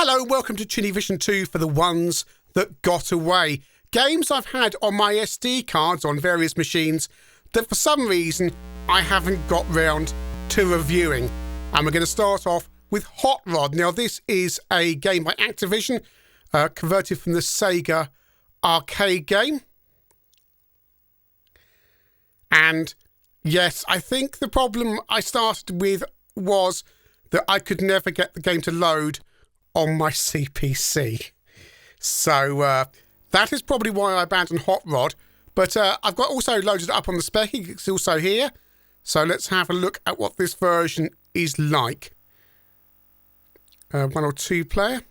Hello, welcome to Chinny Vision 2 for the ones that got away. Games I've had on my SD cards on various machines that for some reason I haven't got round to reviewing. And we're going to start off with Hod Rod. Now this is a game by Activision, converted from the Sega arcade game. And yes, I think the problem I started with was that I could never get the game to load on my CPC. So that is probably why I abandoned Hod Rod. But I've got also loaded it up on the spec. It's also here. So let's have a look at what this version is like. 1 or 2 player.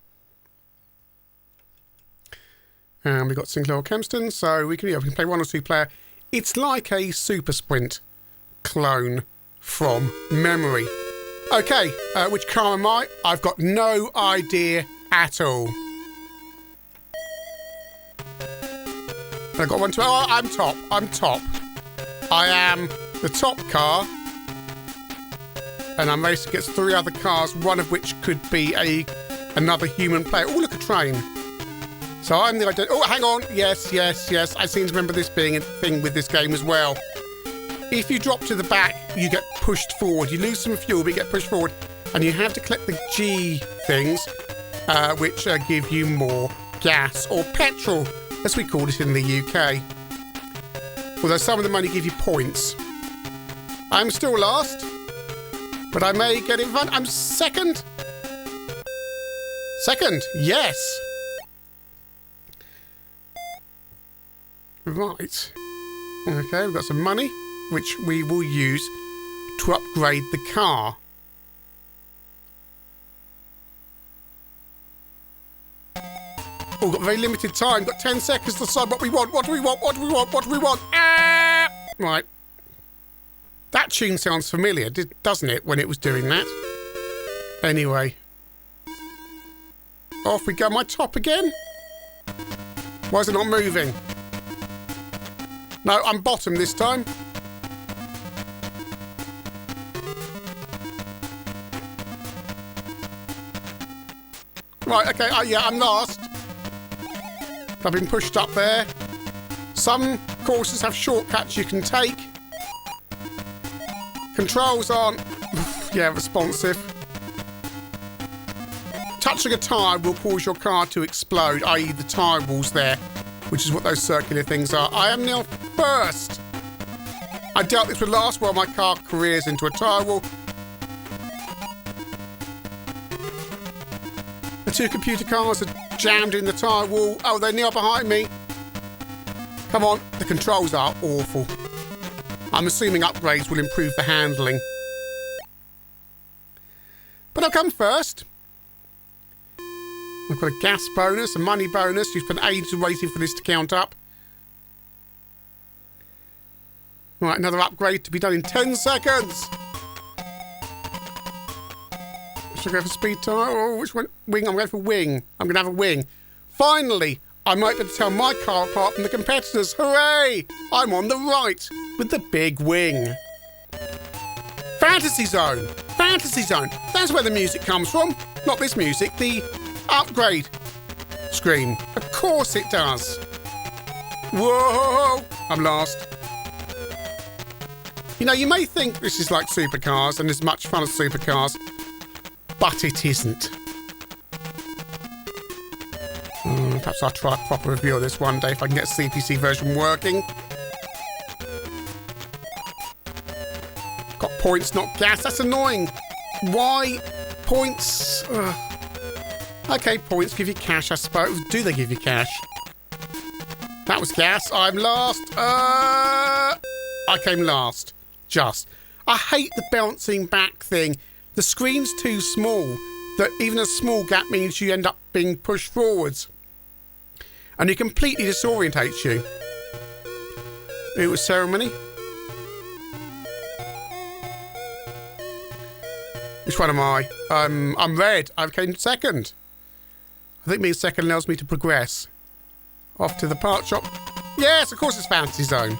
And we've got single or Kempston. So we can play 1 or 2 player. It's like a Super Sprint clone from memory. Okay, which car am I? I've got no idea at all. I got 1, 2. Oh, I'm top. I am the top car. And I'm racing against 3 other cars, one of which could be another human player. Oh, look, a train. So I'm the idea. Oh, hang on. Yes. I seem to remember this being a thing with this game as well. If you drop to the back, you get pushed forward. You lose some fuel, but you get pushed forward. And you have to collect the G things, which give you more gas or petrol, as we call it in the UK. Although some of them only give you points. I'm still last, but I may get in front. I'm second. Second, yes. Right. Okay, we've got some money, which we will use to upgrade the car. Oh, got very limited time. Got 10 seconds to decide what we want. What do we want? Ah! Right. That tune sounds familiar, doesn't it, when it was doing that? Anyway. Off we go. Am I top again? Why is it not moving? No, I'm bottom this time. Right, okay, yeah, I'm last. I've been pushed up there. Some courses have shortcuts you can take. Controls aren't, responsive. Touching a tyre will cause your car to explode, i.e. the tyre walls there, which is what those circular things are. I am now first. I doubt this will last while my car careers into a tyre wall. The 2 computer cars are jammed in the tyre wall. Oh, they're now behind me. Come on, the controls are awful. I'm assuming upgrades will improve the handling. But I'll come first. I've got a gas bonus, a money bonus. You've spent ages waiting for this to count up. Right, another upgrade to be done in 10 seconds. Should I go for speed tyre? Oh, which one? Wing. I'm going for wing. I'm going to have a wing. Finally, I might be able to tell my car apart from the competitors. Hooray! I'm on the right with the big wing. Fantasy Zone. Fantasy Zone. That's where the music comes from. Not this music. The upgrade screen. Of course it does. Whoa! I'm last. You know, you may think this is like supercars and as much fun as supercars, but it isn't. Perhaps I'll try a proper review of this one day if I can get a CPC version working. Got points, not gas. That's annoying. Why points? Okay, points give you cash, I suppose. Do they give you cash? That was gas. I'm last. I came last. Just. I hate the bouncing back thing. The screen's too small. That even a small gap means you end up being pushed forwards. And it completely disorientates you. It was ceremony. Which one am I? I'm red. I came second. I think being second allows me to progress. Off to the part shop. Yes, of course it's Fantasy Zone.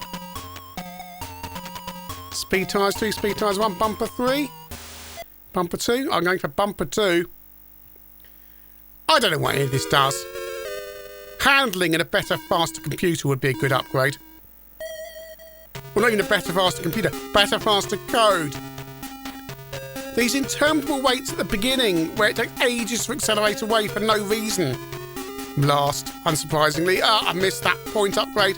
Speed tyres 2, speed tyres 1, bumper 3. Bumper 2. I'm going for bumper 2. I don't know what any of this does. Handling and a better, faster computer would be a good upgrade. Well, not even a better, faster computer. Better, faster code. These interminable waits at the beginning where it takes ages to accelerate away for no reason. Last, unsurprisingly. I missed that point upgrade.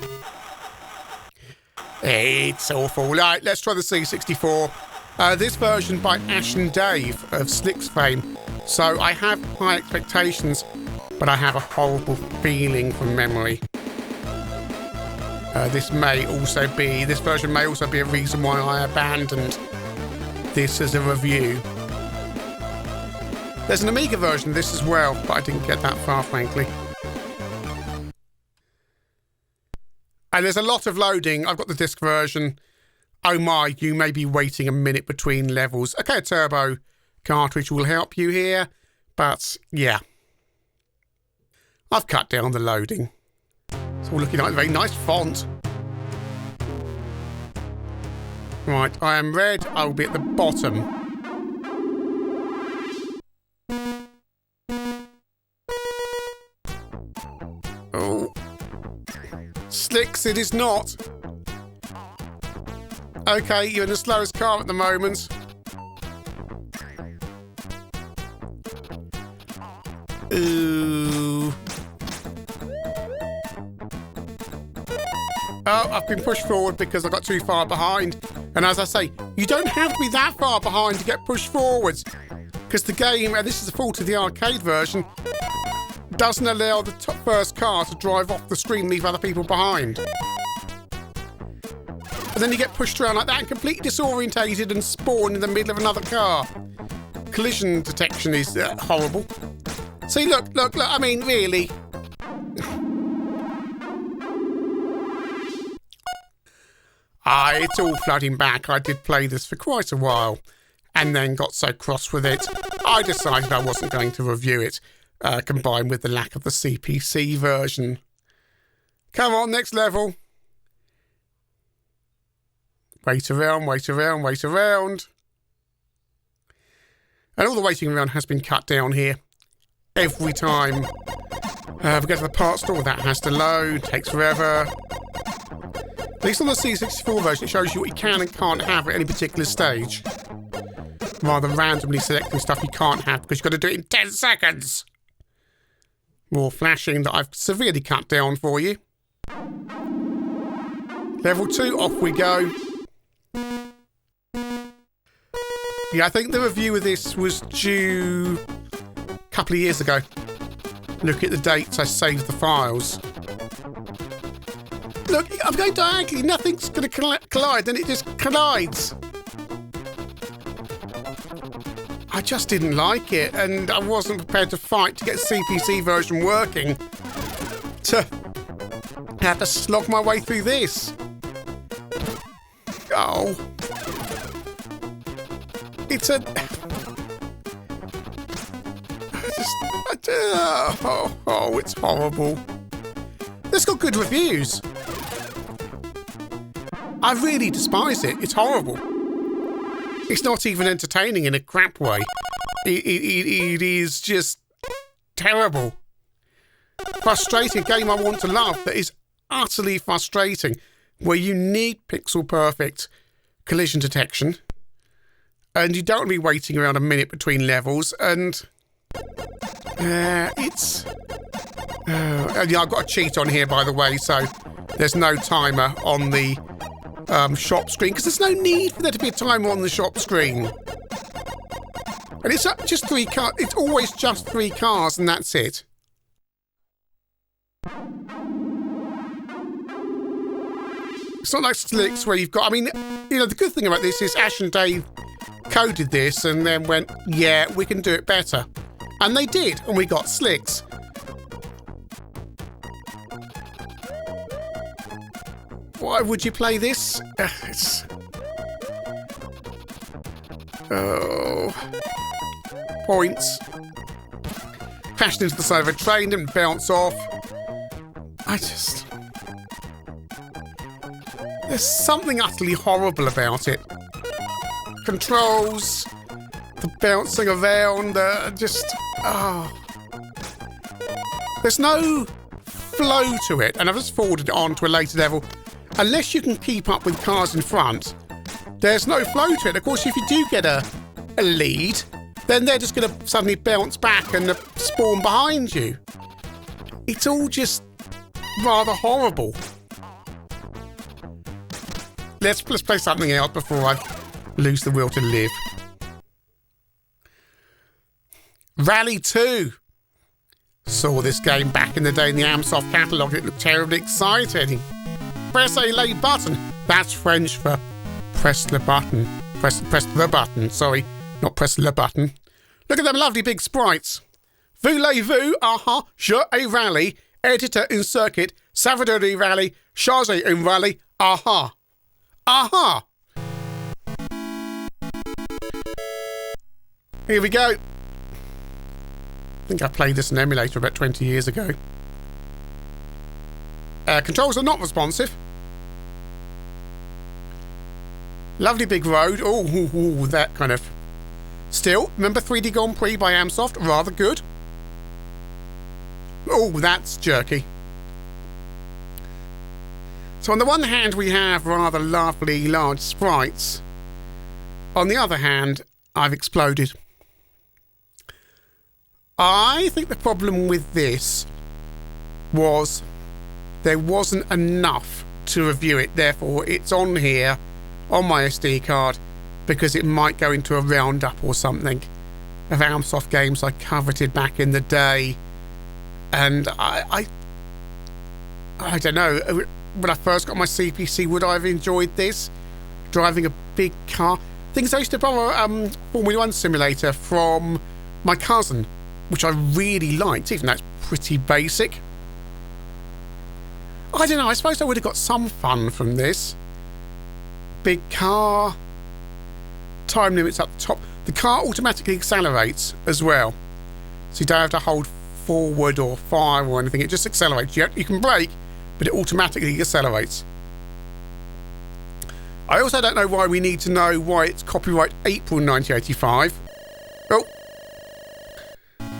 It's awful. Right, let's try the C64. This version by Ash and Dave of Slick's fame. So I have high expectations, but I have a horrible feeling from memory. This version may also be a reason why I abandoned this as a review. There's an Amiga version of this as well, but I didn't get that far, frankly. And there's a lot of loading. I've got the disc version. Oh my, you may be waiting a minute between levels. Okay, a turbo cartridge will help you here, but yeah. I've cut down the loading. It's all looking like a very nice font. Right, I am red. I will be at the bottom. Oh. Slicks, it is not. Okay, you're in the slowest car at the moment. Ooh. Oh, I've been pushed forward because I got too far behind. And as I say, you don't have to be that far behind to get pushed forwards. Because the game, and this is the fault of the arcade version, doesn't allow the first car to drive off the screen and leave other people behind. And then you get pushed around like that and completely disorientated and spawn in the middle of another car. Collision detection is horrible. See, look, I mean, really. It's all flooding back. I did play this for quite a while and then got so cross with it, I decided I wasn't going to review it, combined with the lack of the CPC version. Come on, next level. Wait around. And all the waiting around has been cut down here. Every time we go to the parts store, that has to load, takes forever. At least on the C64 version, it shows you what you can and can't have at any particular stage. Rather randomly selecting stuff you can't have because you've got to do it in 10 seconds. More flashing that I've severely cut down for you. Level 2, off we go. Yeah, I think the review of this was due a couple of years ago. Look at the dates I saved the files. Look, I'm going diagonally, nothing's going to collide, then it just collides. I just didn't like it, and I wasn't prepared to fight to get the CPC version working. To have to slog my way through this. Oh. It's a... Oh, it's horrible. It's got good reviews. I really despise it. It's horrible. It's not even entertaining in a crap way. It is just terrible. Frustrating game I want to love that is utterly frustrating, where you need pixel perfect collision detection and you don't want to be waiting around a minute between levels, and it's... yeah, I've got a cheat on here, by the way, so there's no timer on the shop screen, because there's no need for there to be a timer on the shop screen. And it's just 3 cars. It's always just 3 cars, and that's it. It's not like Slicks where you've got... I mean, you know, the good thing about this is Ash and Dave coded this and then went, yeah, we can do it better. And they did, and we got Slicks. Why would you play this? Oh. Points. Crashed into the side of a train, didn't bounce off. There's something utterly horrible about it. Controls, the bouncing around, just... Oh. There's no flow to it, and I've just forwarded it on to a later level. Unless you can keep up with cars in front, there's no flow to it. Of course, if you do get a lead, then they're just going to suddenly bounce back and spawn behind you. It's all just rather horrible. Let's play something else before I lose the will to live. Rally 2. Saw this game back in the day in the Amsoft catalogue. It looked terribly exciting. Press a lay button. That's French for press the button. Press the button. Sorry, not press the button. Look at them lovely big sprites. Voulez-vous, je a rally, editor in circuit, Savadori rally, chargé in rally, aha. Here we go. I think I played this in emulator about 20 years ago. Controls are not responsive. Lovely big road. Oh, that kind of... Still, remember 3D Grand Prix by Amsoft? Rather good. Oh, that's jerky. So on the one hand, we have rather lovely large sprites. On the other hand, I've exploded. I think the problem with this was there wasn't enough to review it. Therefore, it's on here, on my SD card, because it might go into a roundup or something of Amsoft games I coveted back in the day. And I don't know, when I first got my CPC, would I have enjoyed this? Driving a big car. Things I used to borrow Formula 1 simulator from my cousin, which I really liked, even though it's pretty basic. I don't know, I suppose I would have got some fun from this. Big car. Time limits up the top. The car automatically accelerates as well. So you don't have to hold forward or fire or anything. It just accelerates. You can brake, but it automatically accelerates. I also don't know why we need to know why it's copyright April 1985. Oh.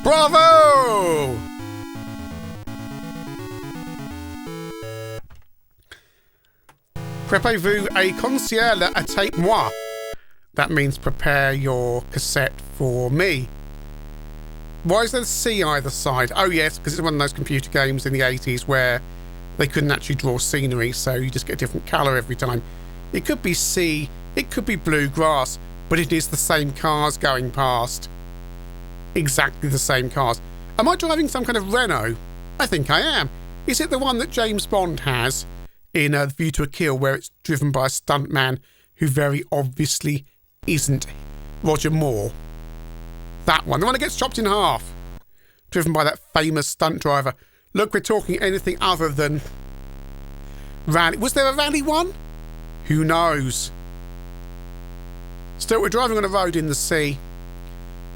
Bravo! Préparez-vous à concert à tape moi. That means prepare your cassette for me. Why is there a C either side? Oh yes, because it's one of those computer games in the 80s where they couldn't actually draw scenery, so you just get a different colour every time. It could be C, it could be blue grass, but it is the same cars going past. Exactly the same cars. Am I driving some kind of Renault? I think I am. Is it the one that James Bond has in View to a Kill, where it's driven by a stuntman who very obviously isn't Roger Moore? That one, the one that gets chopped in half, driven by that famous stunt driver. Look, we're talking anything other than rally. Was there a rally one? Who knows? Still, we're driving on a road in the sea.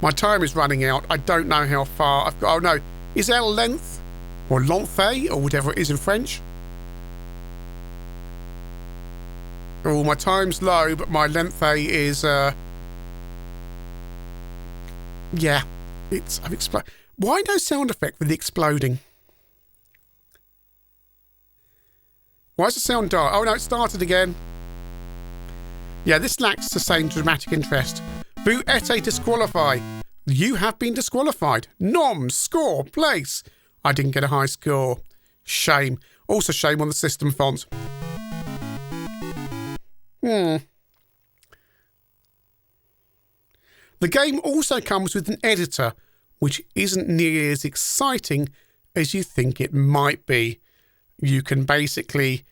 My time is running out. I don't know how far I've got. Oh no, is there a length or lengthe or whatever it is in French? Oh, my time's low, but my lengthe is yeah, I've exploded. Why no sound effect for the exploding? Why does the sound die? Oh no, it started again. Yeah, this lacks the same dramatic interest. Vous êtes disqualifié. You have been disqualified. Nom, score, place. I didn't get a high score. Shame. Also shame on the system font. The game also comes with an editor, which isn't nearly as exciting as you think it might be. You can basically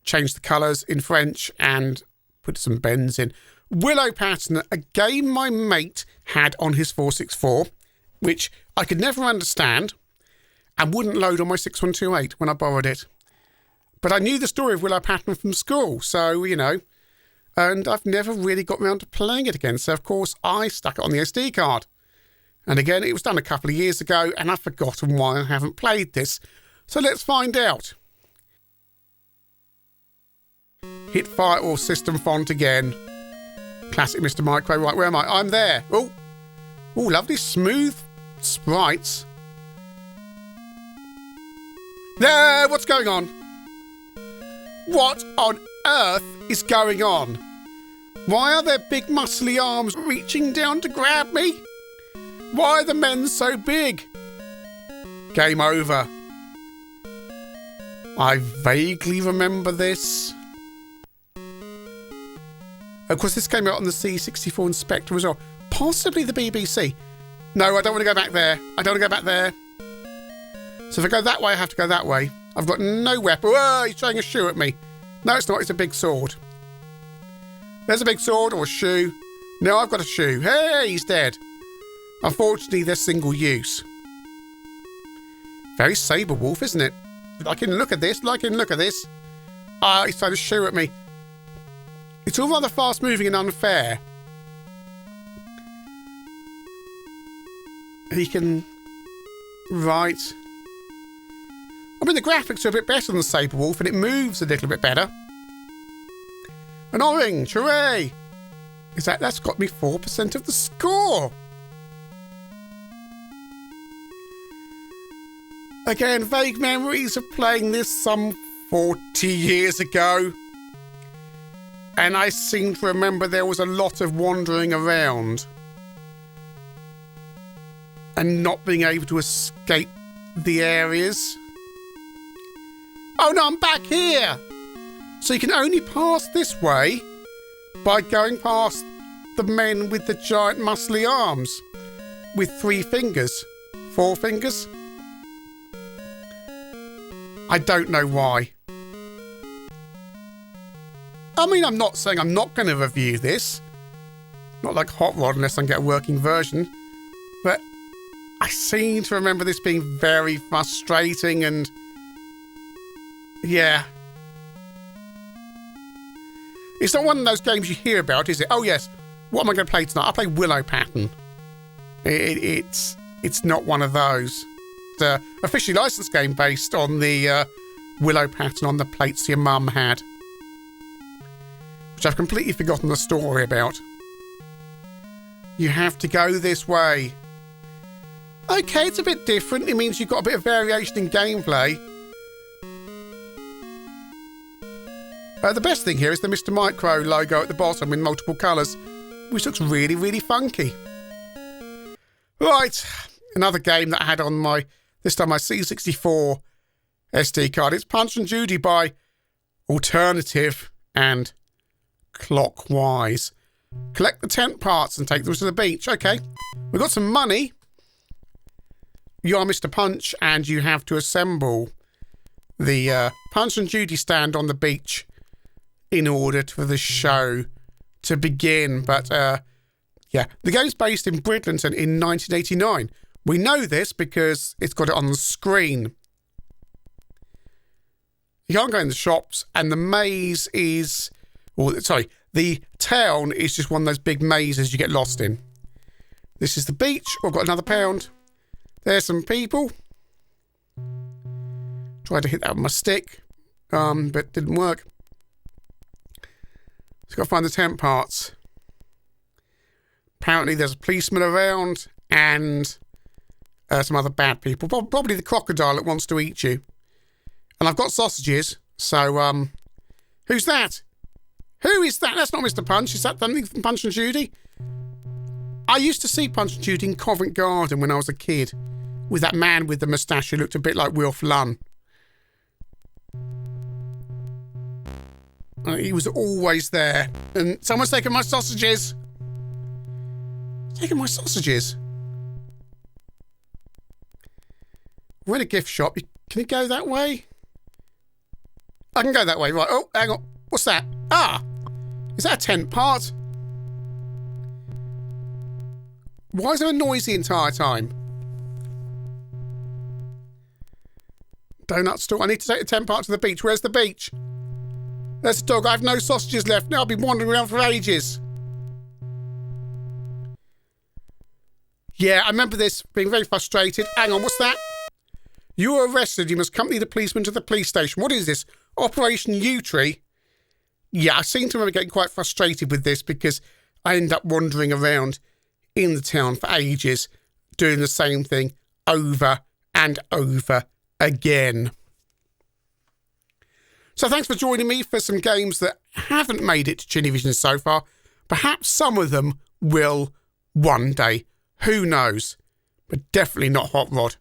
change the colours in French and put some bends in. Willow Pattern, a game my mate had on his 464, which I could never understand and wouldn't load on my 6128 when I borrowed it. But I knew the story of Willow Pattern from school, so, you know, and I've never really got around to playing it again. So, of course, I stuck it on the SD card. And again, it was done a couple of years ago, and I've forgotten why I haven't played this. So let's find out. Hit fire or system font again. Classic Mr. Micro. Right, where am I? I'm there. Oh, lovely smooth sprites. What's going on? What on earth is going on? Why are there big muscly arms reaching down to grab me? Why are the men so big? Game over. I vaguely remember this. Of course, this came out on the C64 and Spectre as well. Possibly the BBC. No, I don't want to go back there. I don't want to go back there. So if I go that way, I have to go that way. I've got no weapon. Whoa, he's trying a shoe at me. No, it's not. It's a big sword. There's a big sword or a shoe. No, I've got a shoe. Hey, he's dead. Unfortunately, they're single use. Very saber wolf, isn't it? I can look at this. I can look at this. Ah, he's trying to shoot at me. It's all rather fast moving and unfair. He can... Right. I mean, the graphics are a bit better than the saber wolf and it moves a little bit better. An orange, hooray! That's got me 4% of the score. Again, vague memories of playing this some 40 years ago. And I seem to remember there was a lot of wandering around. And not being able to escape the areas. Oh no, I'm back here! So you can only pass this way by going past the men with the giant muscly arms. With 3 fingers. 4 fingers? I don't know why. I mean, I'm not saying I'm not going to review this. Not like Hod Rod unless I can get a working version. But I seem to remember this being very frustrating and... yeah. It's not one of those games you hear about, is it? Oh yes, what am I going to play tonight? I'll play Willow Pattern. It's not one of those. It's an officially licensed game based on the Willow Pattern on the plates your mum had. Which I've completely forgotten the story about. You have to go this way. Okay, it's a bit different. It means you've got a bit of variation in gameplay. The best thing here is the Mr. Micro logo at the bottom in multiple colours, which looks really, really funky. Right, another game that I had on my, this time my C64 SD card. It's Punch and Judy by Alternative and Clockwise. Collect the tent parts and take them to the beach. Okay, we've got some money. You are Mr. Punch and you have to assemble the Punch and Judy stand on the beach in order for the show to begin. But yeah, the game's based in Bridlington in 1989. We know this because it's got it on the screen. You can't go in the shops, and the maze is... or sorry, the town is just one of those big mazes you get lost in. This is the beach. Oh, I've got another pound. There's some people. Tried to hit that with my stick, but didn't work. So got to find the tent parts. Apparently there's a policeman around and some other bad people. Probably the crocodile that wants to eat you. And I've got sausages, so who's that? Who is that? That's not Mr. Punch. Is that something from Punch and Judy? I used to see Punch and Judy in Covent Garden when I was a kid, with that man with the moustache who looked a bit like Wilf Lunn. He was always there. And someone's taken my sausages. Taking my sausages. We're in a gift shop. Can you go that way? I can go that way, right. Oh, hang on. What's that? Ah! Is that a tent part? Why is there a noise the entire time? Donut store. I need to take the tent part to the beach. Where's the beach? There's a dog. I have no sausages left. Now I've been wandering around for ages. Yeah, I remember this being very frustrated. Hang on, what's that? You are arrested. You must accompany the policeman to the police station. What is this? Operation U-Tree? Yeah, I seem to remember getting quite frustrated with this because I end up wandering around in the town for ages, doing the same thing over and over again. So thanks for joining me for some games that haven't made it to Cinevision so far. Perhaps some of them will one day. Who knows? But definitely not Hot Rod.